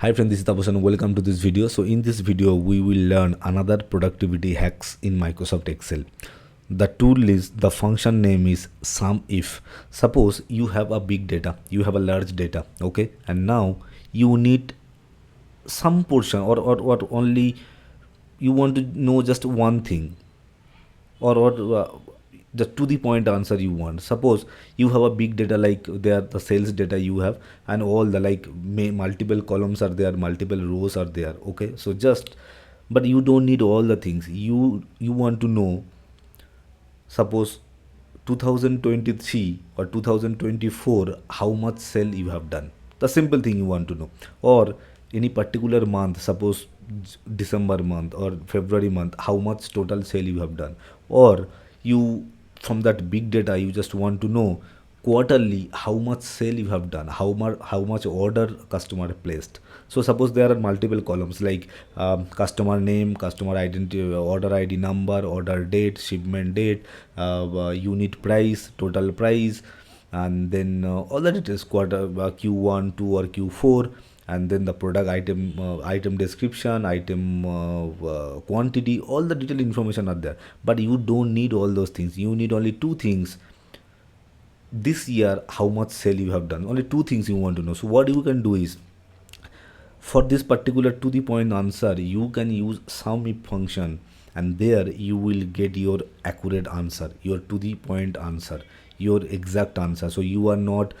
Hi friend, this is Tapas and welcome to this video. So in this video we will learn another productivity hacks in Microsoft Excel. The tool is, the function name is Sumif. Suppose you have a big data, you have a large data, okay, and now you need some portion or only you want to know just one thing, or the to the point answer you want. Suppose you have a big data, like there the sales data you have, and all the like multiple columns are there, multiple rows are there, okay. So just, but you don't need all the things. You want to know, suppose 2023 or 2024, how much sale you have done. The simple thing you want to know. Or any particular month, suppose December month or February month, how much total sale you have done. Or you, from that big data, you just want to know quarterly how much sale you have done, how much order customer placed. So suppose there are multiple columns like customer name, customer identity, order ID number, order date, shipment date, unit price, total price, and then all the details, quarter, Q1, 2 or Q4, and then the product item, item description, item quantity, all the detailed information are there. But you don't need all those things. You need only two things: this year how much sale you have done. Only two things you want to know. So what you can do is, for this particular to the point answer, you can use SumIf function, and there you will get your accurate answer, your to the point answer, your exact answer. So you are not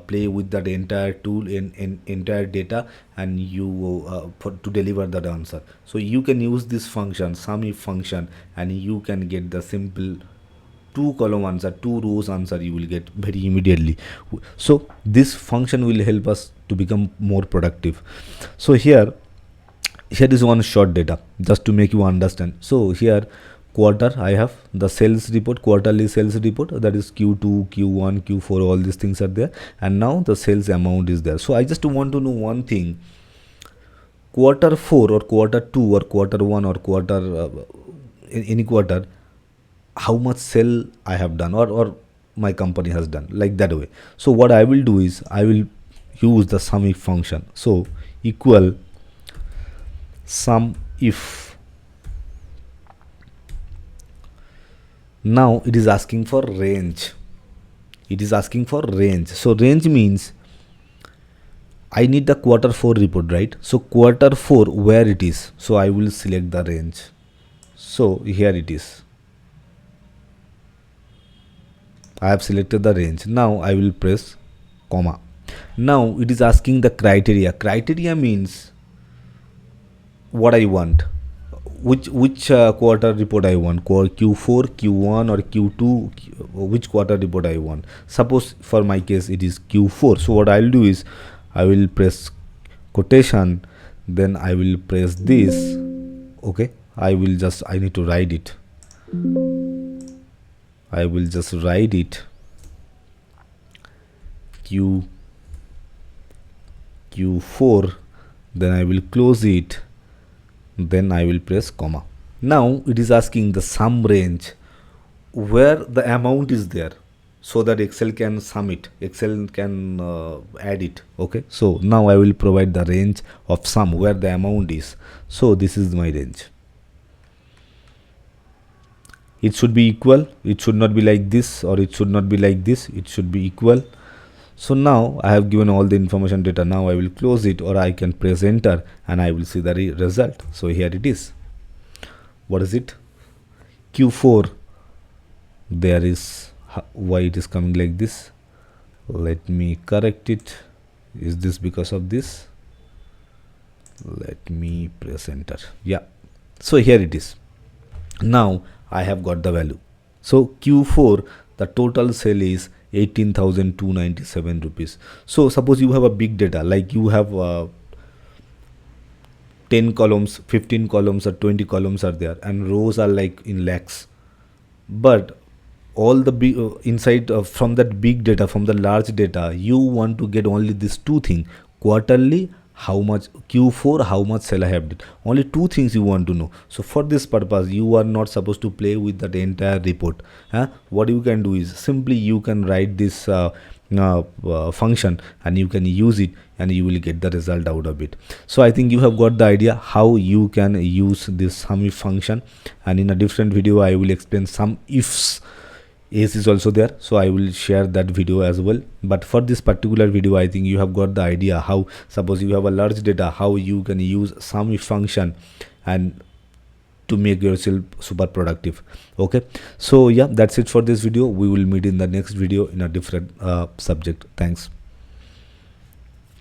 play with that entire tool in entire data, and you to deliver that answer. So you can use this function, SumIf function, and you can get the simple two column answer, two rows answer you will get very immediately. So this function will help us to become more productive. So here is one short data just to make you understand. So here quarter, I have the sales report, quarterly sales report, that is Q2, Q1, Q4, all these things are there, and now the sales amount is there. So I just want to know one thing: quarter 4 or quarter 2 or quarter 1 or quarter any quarter, how much sale I have done, or my company has done, like that way. So what I will do is, I will use the SumIf function. So equal SumIf. Now it is asking for range. It is asking for range. So range means I need the quarter 4 report, right? So quarter 4, where it is, so I will select the range. So here it is. I have selected the range. Now I will press comma. Now it is asking the criteria. Criteria means what I want, which quarter report I want, Q4, Q1 or Q2, which quarter report I want. Suppose for my case it is Q4. So what I'll do is, I will press quotation, then I will press this, okay. I need to write it. I will just write it Q4, then I will close it, then I will press comma. Now it is asking the sum range, where the amount is there, so that Excel can sum it, Excel can add it, okay. So now I will provide the range of sum where the amount is. So this is my range. It should be equal, it should not be like this, or it should not be like this, it should be equal. So now I have given all the information data. Now I will close it, or I can press enter, and I will see the result. So here it is. What is it? Q4. There is, why it is coming like this? Let me correct it. Is this because of this? Let me press enter. Yeah. So here it is. Now I have got the value. So Q4, the total sale is 18,297 rupees. So suppose you have a big data, like you have 10 columns, 15 columns or 20 columns are there, and rows are like in lakhs. But all the big inside from that big data, from the large data, you want to get only these two things: quarterly, how much, Q4, how much sale I have did. Only two things you want to know. So for this purpose, you are not supposed to play with that entire report. What you can do is, simply you can write this function, and you can use it and you will get the result out of it. So I think you have got the idea how you can use this SUMIF function, and in a different video I will explain some ifs. Else is also there, so I will share that video as well. But for this particular video I think you have got the idea how, suppose you have a large data, how you can use SUMIF function and to make yourself super productive. Okay, so yeah, that's it for this video. We will meet in the next video in a different subject. Thanks.